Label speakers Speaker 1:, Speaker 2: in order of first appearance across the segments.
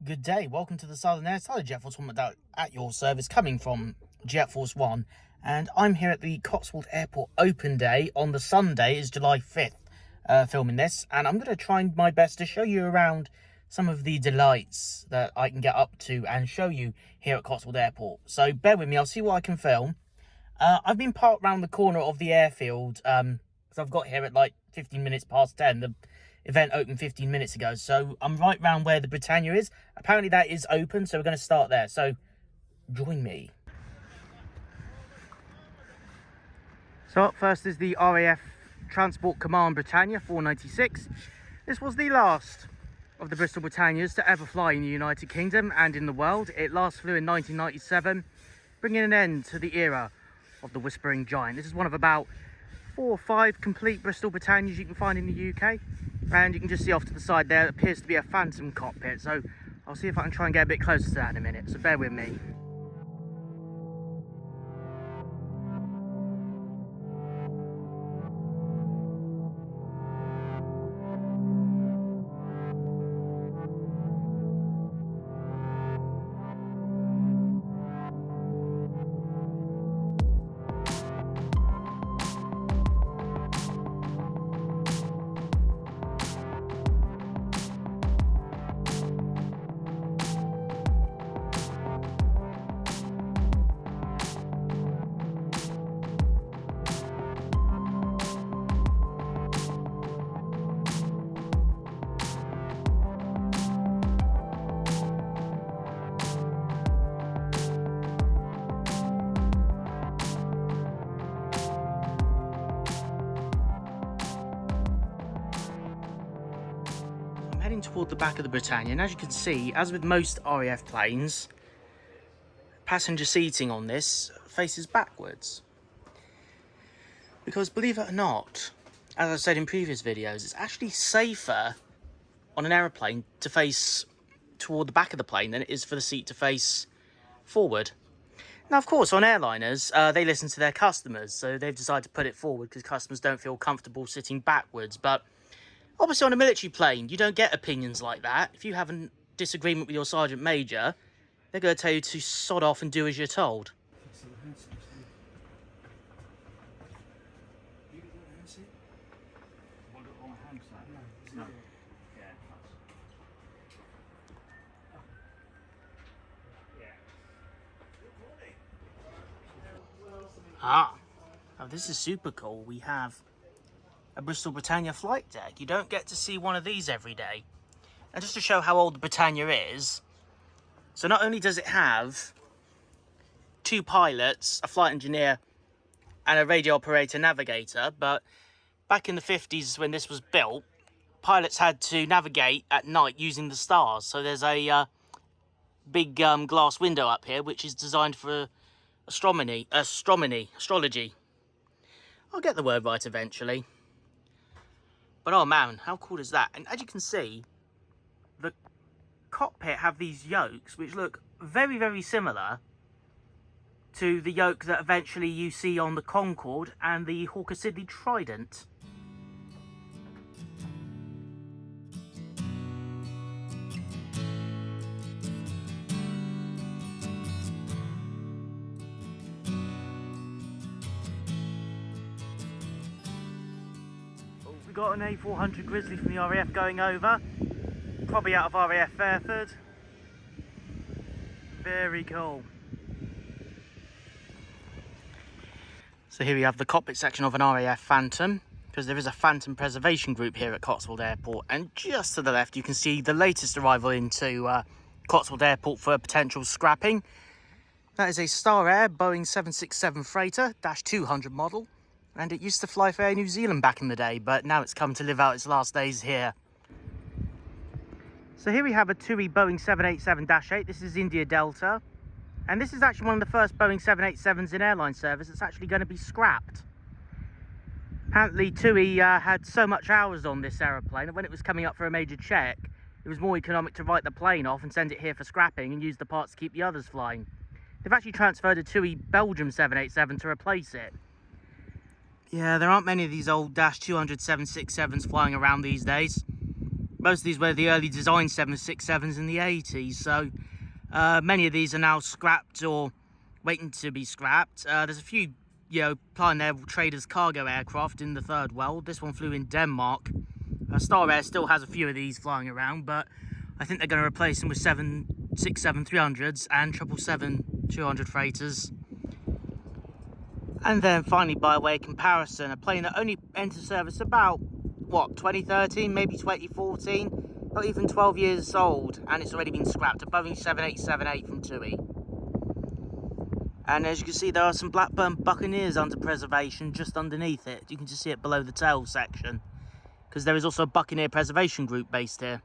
Speaker 1: Good day, welcome to the Southern Airside. Jett Force at your service, coming from Jett Force 1, and I'm here at the Cotswold Airport open day on the Sunday, is July 5th, filming this, and I'm going to try my best to show you around some of the delights that I can get up to and show you here at Cotswold Airport. So bear with me, I'll see what I can film. I've been parked around the corner of the airfield, because I've got here at like 15 minutes past 10. The event opened 15 minutes ago, so I'm right round where the Britannia is. Apparently that is open, so we're going to start there, so join me. So up first is the RAF Transport Command Britannia 496. This was the last of the Bristol Britannias to ever fly in the United Kingdom and in the world. It last flew in 1997, bringing an end to the era of the Whispering Giant. This is one of about 4 or 5 complete Bristol Britannias you can find in the UK. And you can just see off to the side there, it appears to be a phantom cockpit. So I'll see if I can try and get a bit closer to that in a minute. So bear with me. Heading toward the back of the Britannia, and as you can see, as with most RAF planes, passenger seating on this faces backwards. Because believe it or not, as I've said in previous videos, it's actually safer on an aeroplane to face toward the back of the plane than it is for the seat to face forward. Now, of course, on airliners, they listen to their customers, so they've decided to put it forward because customers don't feel comfortable sitting backwards. But obviously on a military plane, you don't get opinions like that. If you have a disagreement with your Sergeant Major, they're going to tell you to sod off and do as you're told. Now this is super cool. We have a Bristol Britannia flight deck. You don't get to see one of these every day. And just to show how old the Britannia is, so not only does it have 2 pilots, a flight engineer and a radio operator navigator, but back in the 50s when this was built, pilots had to navigate at night using the stars. So there's a big glass window up here which is designed for astrology. I'll get the word right eventually. But oh man, how cool is that? And as you can see, the cockpit have these yokes which look very, very similar to the yoke that eventually you see on the Concorde and the Hawker Siddeley Trident. Got an A400 Grizzly from the RAF going over, probably out of RAF Fairford. Very cool. So here we have the cockpit section of an RAF Phantom, because there is a Phantom preservation group here at Cotswold Airport, and just to the left you can see the latest arrival into Cotswold Airport for potential scrapping. That is a Star Air Boeing 767 freighter, -200 model. And it used to fly for Air New Zealand back in the day, but now it's come to live out its last days here. So here we have a TUI Boeing 787-8. This is India Delta. And this is actually one of the first Boeing 787s in airline service that's actually going to be scrapped. Apparently TUI had so much hours on this aeroplane that when it was coming up for a major check, it was more economic to write the plane off and send it here for scrapping and use the parts to keep the others flying. They've actually transferred a TUI Belgium 787 to replace it. Yeah, there aren't many of these old -200 767s flying around these days. Most of these were the early design 767s in the 80s, so many of these are now scrapped or waiting to be scrapped. There's a few, you know, flying their traders cargo aircraft in the Third World. This one flew in Denmark. Star Air still has a few of these flying around, but I think they're going to replace them with 767-300s and 777-200 freighters. And then finally, by way of comparison, a plane that only entered service about, what, 2013, maybe 2014, not even 12 years old, and it's already been scrapped, a Boeing 7878 from TUI. And as you can see, there are some Blackburn Buccaneers under preservation just underneath it. You can just see it below the tail section, because there is also a Buccaneer preservation group based here.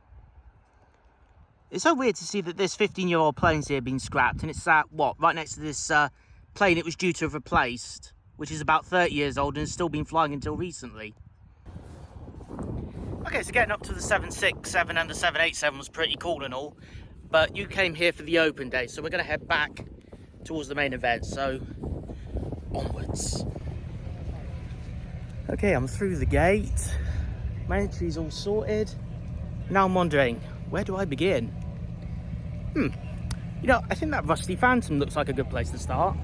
Speaker 1: It's so weird to see that this 15-year-old plane's here being scrapped, and it's at, what, right next to this plane it was due to have replaced, which is about 30 years old and has still been flying until recently. Okay, so getting up to the 767 and the 787 was pretty cool and all, but you came here for the open day, so we're going to head back towards the main event, so onwards. Okay, I'm through the gate, my entry's all sorted. Now I'm wondering, where do I begin? You know, I think that rusty Phantom looks like a good place to start.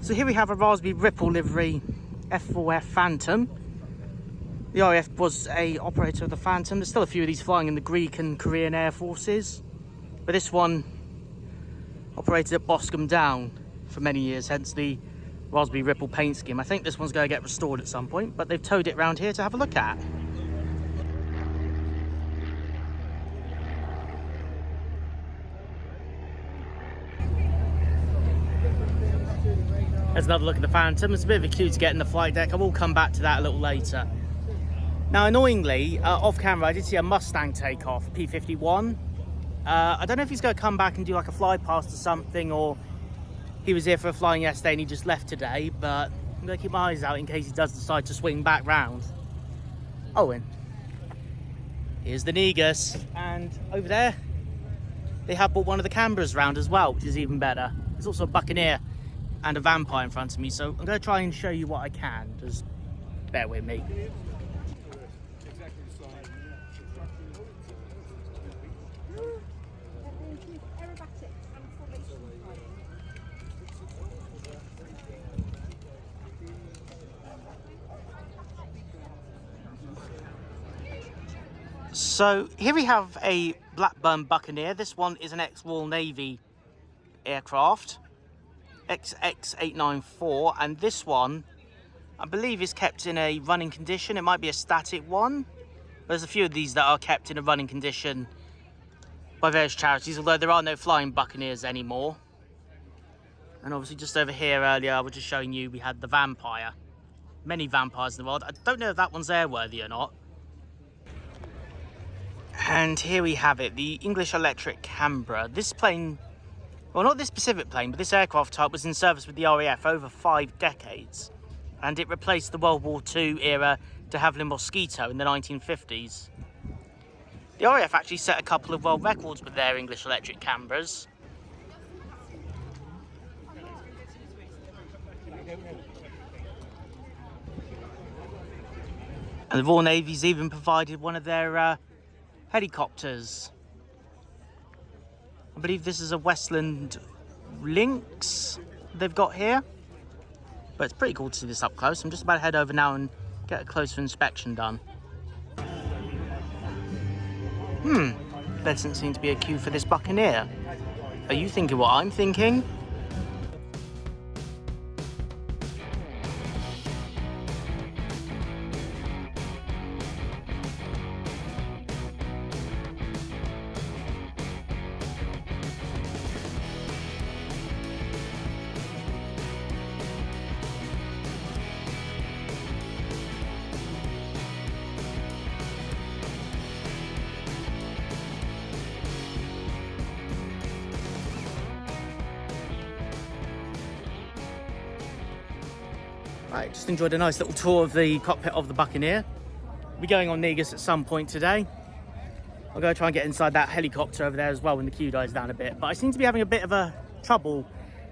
Speaker 1: So here we have a Raspberry Ripple livery F4F Phantom. The RAF was a operator of the Phantom. There's still a few of these flying in the Greek and Korean Air Forces, but this one operated at Boscombe Down for many years, hence the Raspberry Ripple paint scheme. I think this one's going to get restored at some point, but they've towed it around here to have a look at. There's another look at the Phantom. It's a bit of a queue to get in the flight deck. I will come back to that a little later. Now, annoyingly, off camera, I did see a Mustang Take Off, P51. I don't know if he's going to come back and do like a fly past or something, or he was here for a flying yesterday and he just left today, but I'm going to keep my eyes out in case he does decide to swing back round. Oh, and here's the Negus. And over there, they have brought one of the Kembles round as well, which is even better. There's also a Buccaneer and a Vampire in front of me, so I'm going to try and show you what I can. Just bear with me. So here we have a Blackburn Buccaneer. This one is an ex-Royal Navy aircraft, XX894, and this one I believe is kept in a running condition. It might be a static one. There's a few of these that are kept in a running condition by various charities, although there are no flying Buccaneers anymore. And obviously just over here earlier I was just showing you we had the Vampire. Many Vampires in the world. I don't know if that one's airworthy or not. And here we have it, the English Electric Canberra. This plane, well, not this specific plane, but this aircraft type was in service with the RAF over 5 decades. And it replaced the World War II era de Havilland Mosquito in the 1950s. The RAF actually set a couple of world records with their English Electric Canberras. And the Royal Navy's even provided one of their helicopters. I believe this is a Westland Lynx they've got here. But it's pretty cool to see this up close. I'm just about to head over now and get a closer inspection done. There doesn't seem to be a queue for this Buccaneer. Are you thinking what I'm thinking? Right, just enjoyed a nice little tour of the cockpit of the Buccaneer. We'll be going on Negus at some point today. I'll go try and get inside that helicopter over there as well when the queue dies down a bit. But I seem to be having a bit of a trouble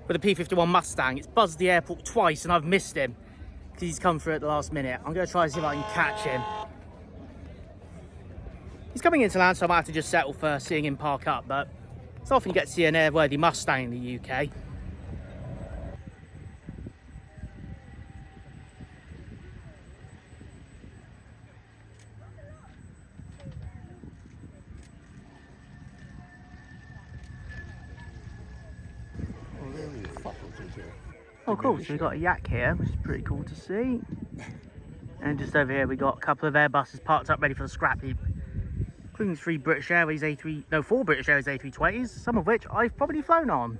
Speaker 1: with the P51 Mustang. It's buzzed the airport twice and I've missed him because he's come through at the last minute. I'm going to try and see if I can catch him. He's coming into land, so I might have to just settle for seeing him park up, but it's often you get to see an airworthy Mustang in the UK. Oh cool, so we've got a yak here, which is pretty cool to see. And just over here we got a couple of Airbuses parked up ready for the scrap heap, including 4 British Airways A320s, some of which I've probably flown on.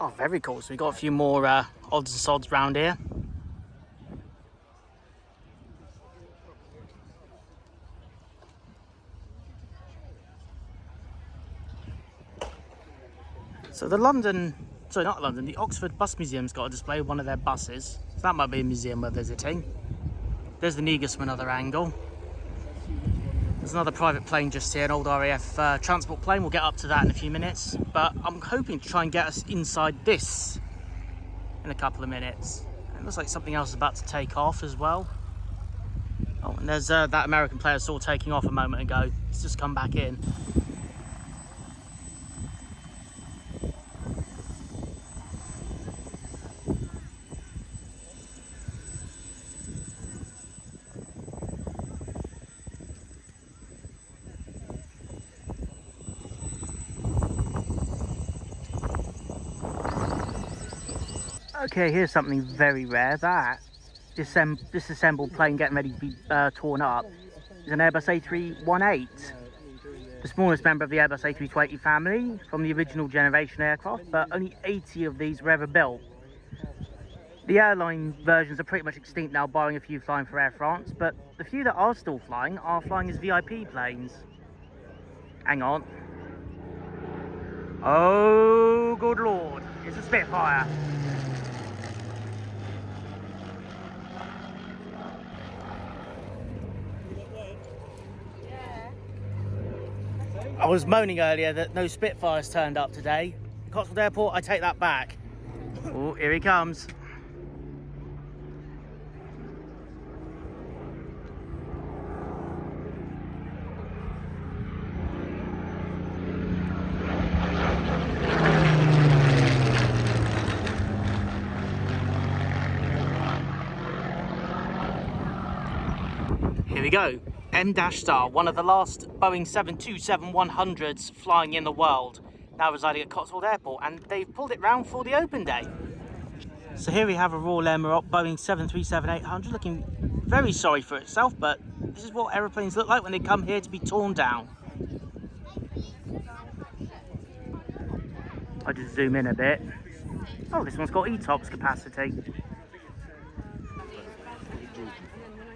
Speaker 1: Oh, very cool. So we got a few more odds and sods round here. So the Oxford Bus Museum's got a display of one of their buses. So that might be a museum we're visiting. There's the Negus from another angle. There's another private plane just here, an old RAF transport plane. We'll get up to that in a few minutes. But I'm hoping to try and get us inside this in a couple of minutes. It looks like something else is about to take off as well. Oh, and there's that American player I saw taking off a moment ago. It's just come back in. Okay, here's something very rare. That disassembled plane getting ready to be torn up is an Airbus A318, the smallest member of the Airbus A320 family from the original generation aircraft, but only 80 of these were ever built. The airline versions are pretty much extinct now, barring a few flying for Air France, but the few that are still flying are flying as VIP planes. Hang on. Oh, good lord, it's a Spitfire. I was moaning earlier that no Spitfires turned up today. Cotswold Airport, I take that back. Oh, here he comes. Here we go. M-Star, one of the last Boeing 727-100s flying in the world, now residing at Cotswold Airport, and they've pulled it round for the open day. So here we have a Royal Air Maroc Boeing 737-800 looking very sorry for itself, but this is what aeroplanes look like when they come here to be torn down. I'll just zoom in a bit. Oh, this one's got ETOPS capacity.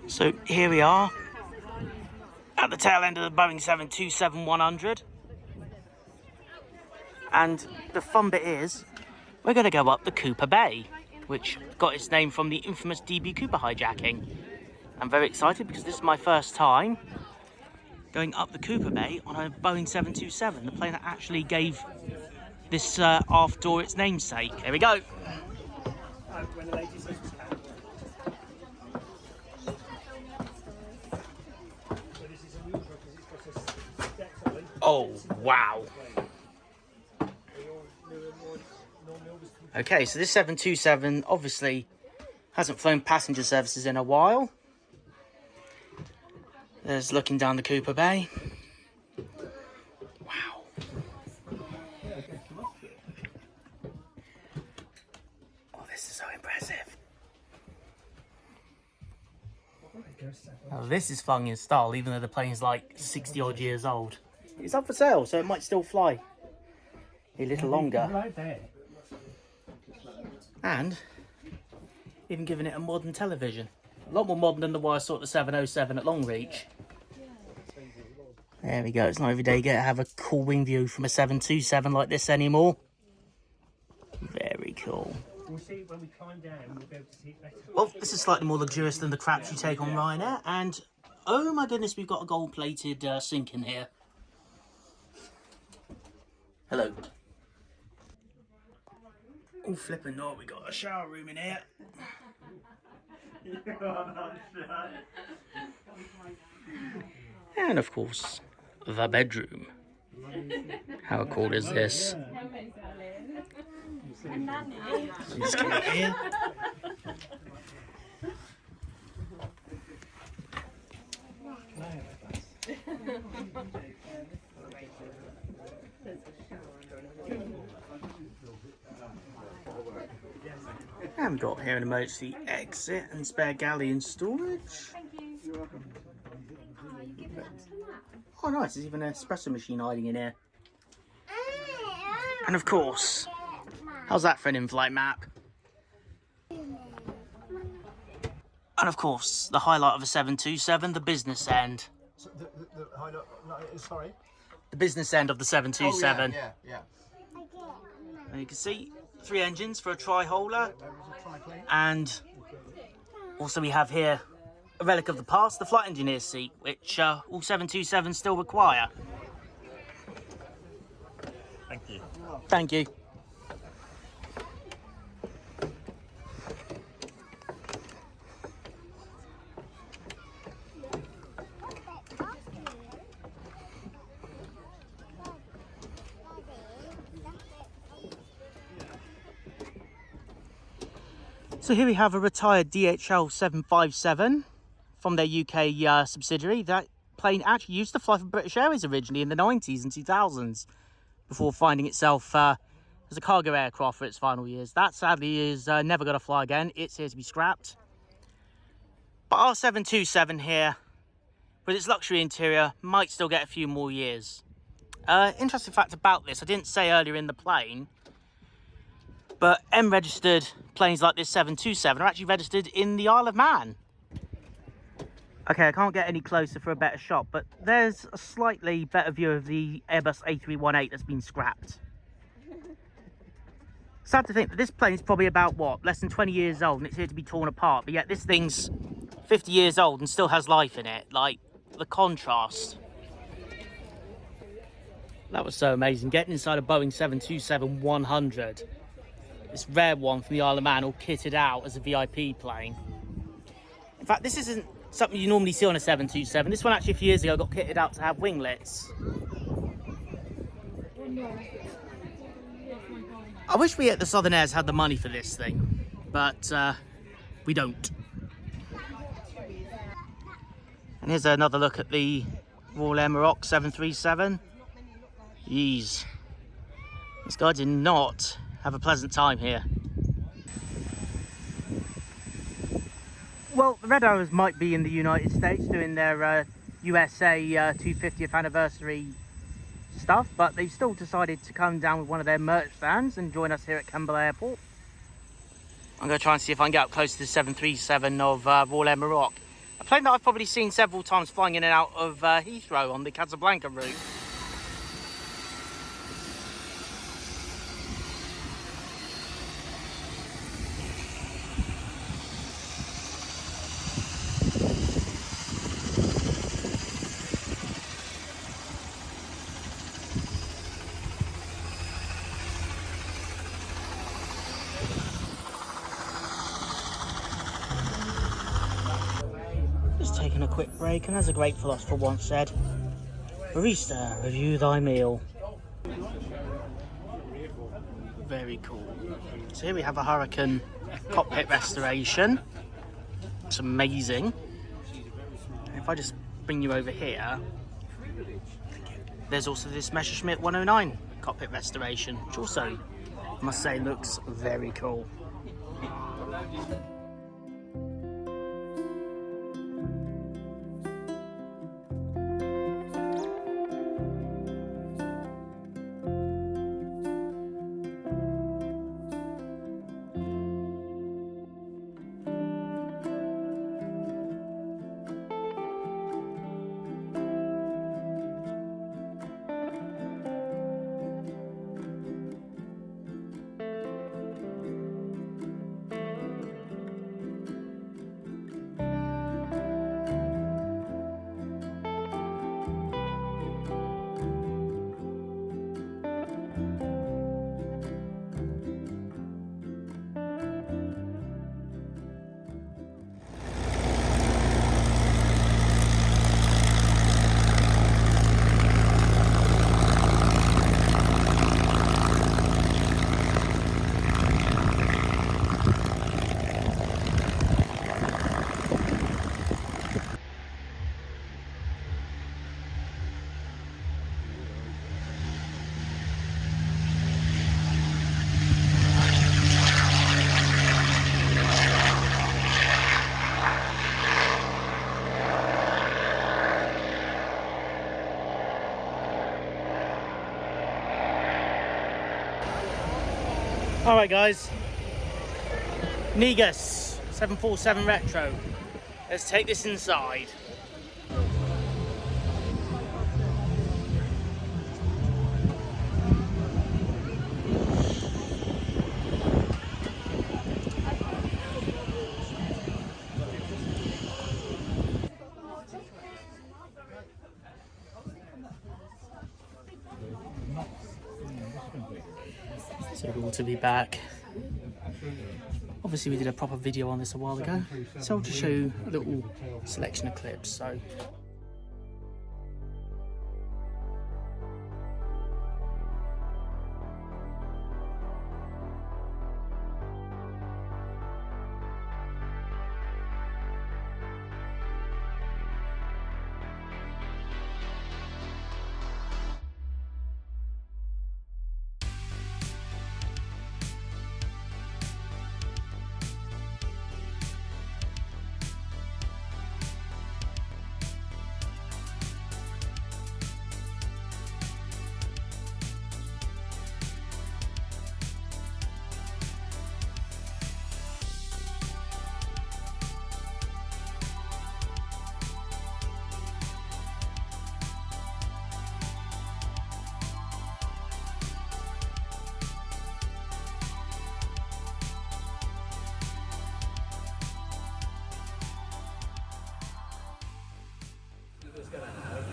Speaker 1: So here we are at the tail end of the Boeing 727-100. And the fun bit is, we're going to go up the Cooper Bay, which got its name from the infamous DB Cooper hijacking. I'm very excited because this is my first time going up the Cooper Bay on a Boeing 727, the plane that actually gave this aft door its namesake. Here we go. Oh, wow. Okay, so this 727 obviously hasn't flown passenger services in a while. There's looking down the Cooper Bay. Wow. Oh, this is so impressive. Oh, this is flying in style, even though the plane's like 60 odd years old. It's up for sale, so it might still fly a little longer. And even giving it a modern television. A lot more modern than the one I saw at the 707 at Longreach. There we go. It's not every day you get to have a cool wing view from a 727 like this anymore. Very cool. We'll see when we climb down, we'll be able to see it better. Well, this is slightly more luxurious than the craps you take on Ryanair. And oh my goodness, we've got a gold-plated sink in here. Hello. Oh, flipping no, we got a shower room in here. And of course, the bedroom. How cool is this? Just come out here. And we've got here an emergency exit and spare galley and storage.
Speaker 2: Thank you. You're welcome.
Speaker 1: Oh nice, there's even an espresso machine hiding in here. And of course, how's that for an in-flight map? And of course, the highlight of a 727, the business end.
Speaker 3: So the highlight, sorry?
Speaker 1: The business end of the 727.
Speaker 3: Oh, yeah.
Speaker 1: And you can see 3 engines for a tri-holer. And also we have here a relic of the past, the flight engineer's seat, which all 727s still require.
Speaker 3: Thank you.
Speaker 1: Thank you. So here we have a retired DHL 757 from their UK subsidiary. That plane actually used to fly for British Airways originally in the 90s and 2000s before finding itself as a cargo aircraft for its final years. That sadly is never going to fly again. It's here to be scrapped. But our 727 here, with its luxury interior, might still get a few more years. Interesting fact about this, I didn't say earlier in the plane, but M-registered planes like this 727 are actually registered in the Isle of Man. Okay, I can't get any closer for a better shot, but there's a slightly better view of the Airbus A318 that's been scrapped. Sad to think that this plane is probably about, what, less than 20 years old and it's here to be torn apart, but yet this thing's 50 years old and still has life in it. Like, the contrast. That was so amazing. Getting inside a Boeing 727-100. This rare one from the Isle of Man, all kitted out as a VIP plane. In fact, this isn't something you normally see on a 727. This one actually a few years ago got kitted out to have winglets. I wish we at the Southern Airs had the money for this thing, but we don't. And here's another look at the Royal Air Maroc 737. Jeez. This guy did not have a pleasant time here. Well, the Red Arrows might be in the United States doing their USA 250th anniversary stuff, but they've still decided to come down with one of their merch stands and join us here at Kemble Airport. I'm going to try and see if I can get up close to the 737 of Royal Air Maroc. A plane that I've probably seen several times flying in and out of Heathrow on the Casablanca route. Just taking a quick break, and as a great philosopher once said, barista, review thy meal. Very cool. So here we have a Hurricane cockpit restoration. It's amazing. And if I just bring you over here, there's also this Messerschmitt 109 cockpit restoration, which also, I must say, looks very cool. Alright guys, Negus 747 Retro. Let's take this inside. So cool to be back. Obviously we did a proper video on this a while ago, so I'll just show you a little selection of clips. So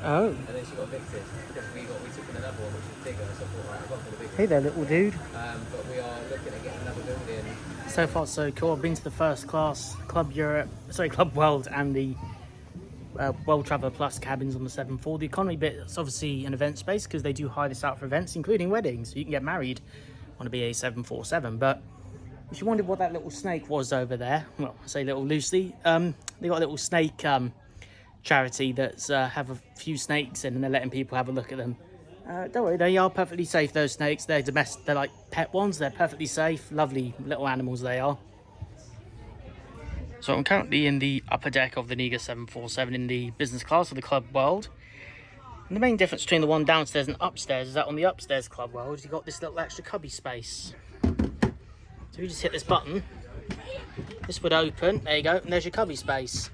Speaker 1: oh.
Speaker 2: And then she got evicted because we took in another one which was bigger, so I thought, right, I've gone for the big one.
Speaker 1: Hey there, little dude.
Speaker 2: But we are looking at getting another building.
Speaker 1: So far so cool. I've been to the first class Club World and the World Traveller Plus cabins on the 747. The economy bit is obviously an event space because they do hire this out for events, including weddings. So you can get married on a BA 747. But if you wondered what that little snake was over there, well, I say little loosely, they got a little snake charity that's have a few snakes in, and they're letting people have a look at them. Don't worry, they are perfectly safe, those snakes. They're domestic, they're like pet ones. They're perfectly safe, lovely little animals they are. So I'm currently in the upper deck of the Negus 747 in the business class of the Club World. And the main difference between the one downstairs and upstairs is that on the upstairs Club World, you've got this little extra cubby space. So you just hit this button, this would open, there you go, and there's your cubby space.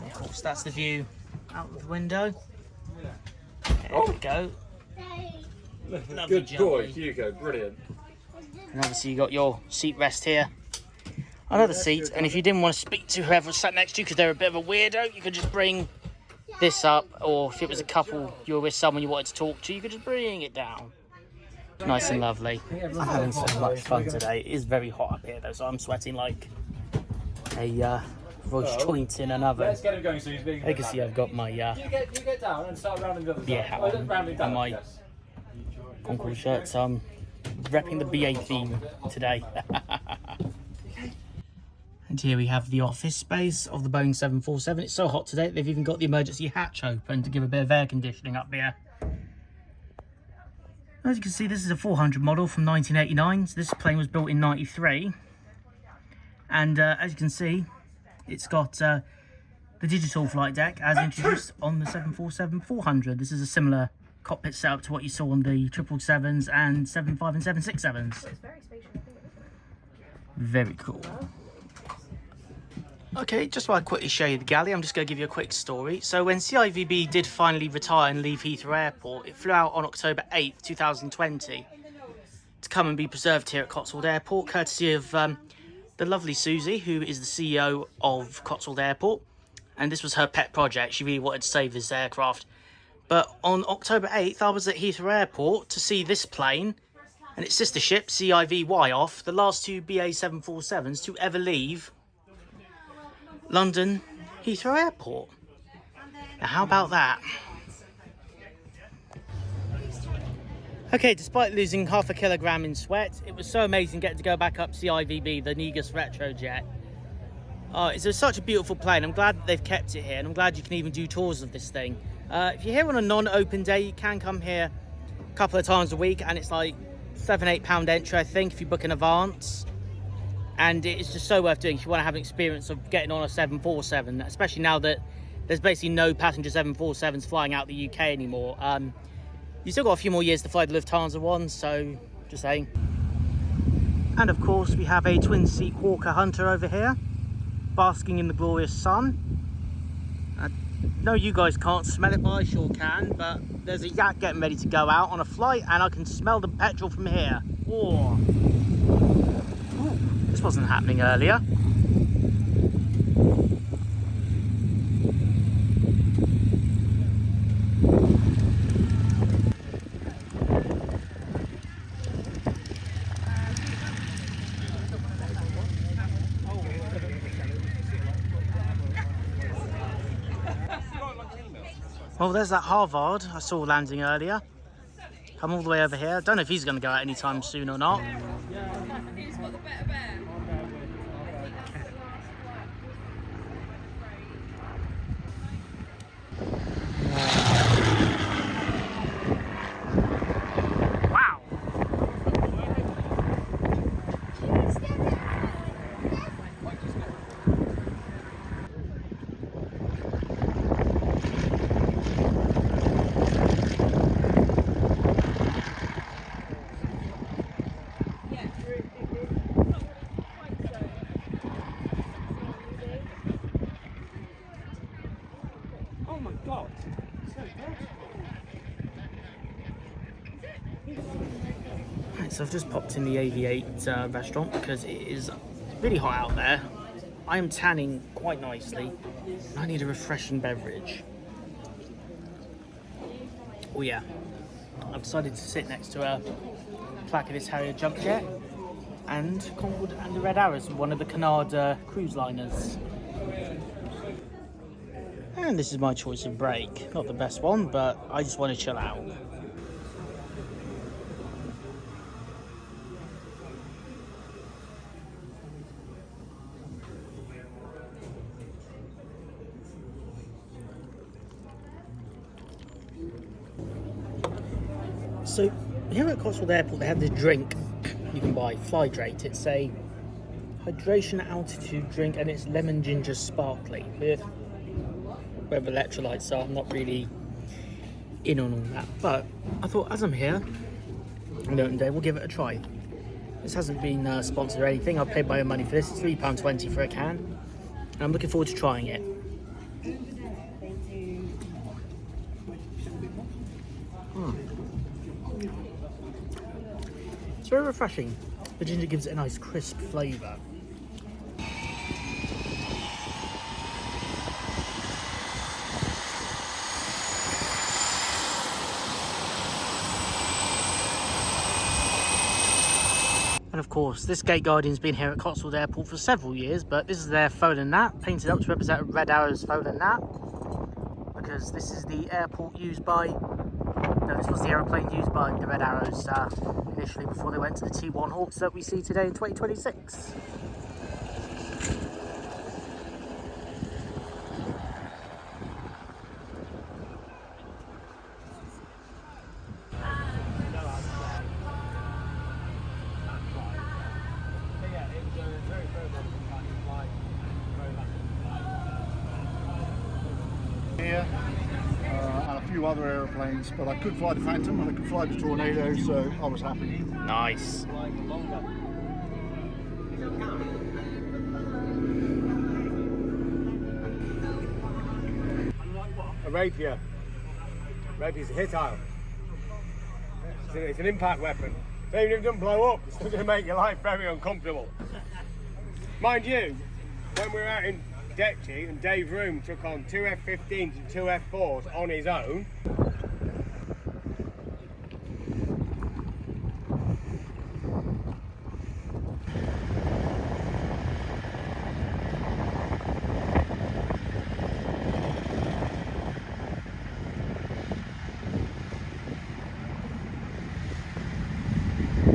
Speaker 1: Of course, that's the view out of the window. There we go. Lovely
Speaker 4: Good boy, Hugo, brilliant.
Speaker 1: And obviously you got your seat rest here. Another seat, and if you didn't want to speak to whoever sat next to you because they're a bit of a weirdo, you could just bring this up, or if it was a couple you were with someone you wanted to talk to, you could just bring it down. Nice and lovely. I'm having so much fun today. It is very hot up here though, so I'm sweating like a roast joint in an oven.
Speaker 4: Let's get him going so he's being.
Speaker 1: You can see I've got my
Speaker 4: You get down and start rounding the other
Speaker 1: BA hat on and my Concord shirt, so I'm repping the BA theme today. And here we have the office space of the Boeing 747. It's so hot today, they've even got the emergency hatch open to give a bit of air conditioning up here. As you can see, this is a 400 model from 1989. So this plane was built in 93. And as you can see, it's got the digital flight deck as introduced on the 747-400. This is a similar cockpit setup to what you saw on the 777s and 75 and 767s. Very cool. Okay, just while I quickly show you the galley, I'm just going to give you a quick story. So when CIVB did finally retire and leave Heathrow Airport, it flew out on October 8th, 2020 to come and be preserved here at Cotswold Airport, courtesy of the lovely Susie, who is the CEO of Cotswold Airport. And this was her pet project. She really wanted to save this aircraft. But on October 8th, I was at Heathrow Airport to see this plane and its sister ship, CIVY off, the last two BA 747s to ever leave London Heathrow Airport. Now how about that? Okay, despite losing half a kilogram in sweat, it was so amazing getting to go back up CIVB, the Negus Retrojet. It's such a beautiful plane. I'm glad that they've kept it here, and I'm glad you can even do tours of this thing. If you're here on a non-open day, you can come here a couple of times a week, and it's like £7-8 entry, I think, if you book in advance. And it's just so worth doing if you want to have an experience of getting on a 747, especially now that there's basically no passenger 747s flying out the UK anymore. You still got a few more years to fly the Lufthansa one, so just saying. And of course we have a twin-seat Hawker Hunter over here, basking in the glorious sun. I know you guys can't smell it, but I sure can. But there's a yak getting ready to go out on a flight, and I can smell the petrol from here. Whoa. Ooh, this wasn't happening earlier. Well, there's that Harvard I saw landing earlier. Come all the way over here. Don't know if he's going to go out anytime soon or not.
Speaker 5: He's got the better bear.
Speaker 1: Wow!
Speaker 4: Oh my god!
Speaker 1: Right, so I've just popped in the Aviate restaurant because it is really hot out there. I am tanning quite nicely. I need a refreshing beverage. Oh yeah, I've decided to sit next to a Placidus Harrier jump jet and Concord and the Red Arrows, one of the Canard cruise liners. And this is my choice of break. Not the best one, but I just want to chill out. So here at Cotswold Airport they have this drink you can buy, Flydrate. It's a hydration altitude drink, and it's lemon ginger sparkly with electrolytes, so I'm not really in on all that. But I thought, as I'm here on the open day, we'll give it a try. This hasn't been sponsored or anything. I've paid my own money for this. It's £3.20 for a can, and I'm looking forward to trying it. It's very refreshing. The ginger gives it a nice crisp flavour. And of course, this gate guardian's been here at Cotswold Airport for several years, but this is their foaler gnat, painted up to represent Red Arrow's foaler gnat, because this is the airport used by, no, this was the aeroplane used by the Red Arrows initially before they went to the T1 Hawks that we see today in 2026.
Speaker 3: Here, and a few other aeroplanes, but I could fly the Phantom and I could fly the Tornado, so I was happy.
Speaker 1: Nice.
Speaker 6: A rapier. Rapier's a hitile. It's an impact weapon. So even if it doesn't blow up, it's still going to make your life very uncomfortable. Mind you, when we were out in Detchy and Dave Room took on 2 F-15s and 2 F-4s on his own.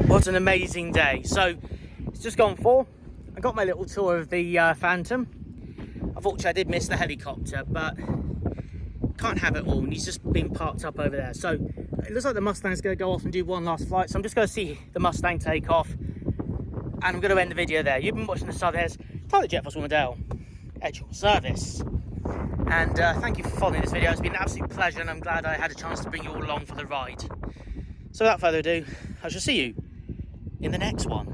Speaker 1: What an amazing day. So it's just gone 4. I got my little tour of the Phantom. Unfortunately, I did miss the helicopter, but can't have it all, and he's just been parked up over there. So it looks like the Mustang's going to go off and do one last flight, so I'm just going to see the Mustang take off, and I'm going to end the video there. You've been watching the Southern Airs, Tyler Jett Force at your service. And thank you for following this video. It's been an absolute pleasure, and I'm glad I had a chance to bring you all along for the ride. So without further ado, I shall see you in the next one.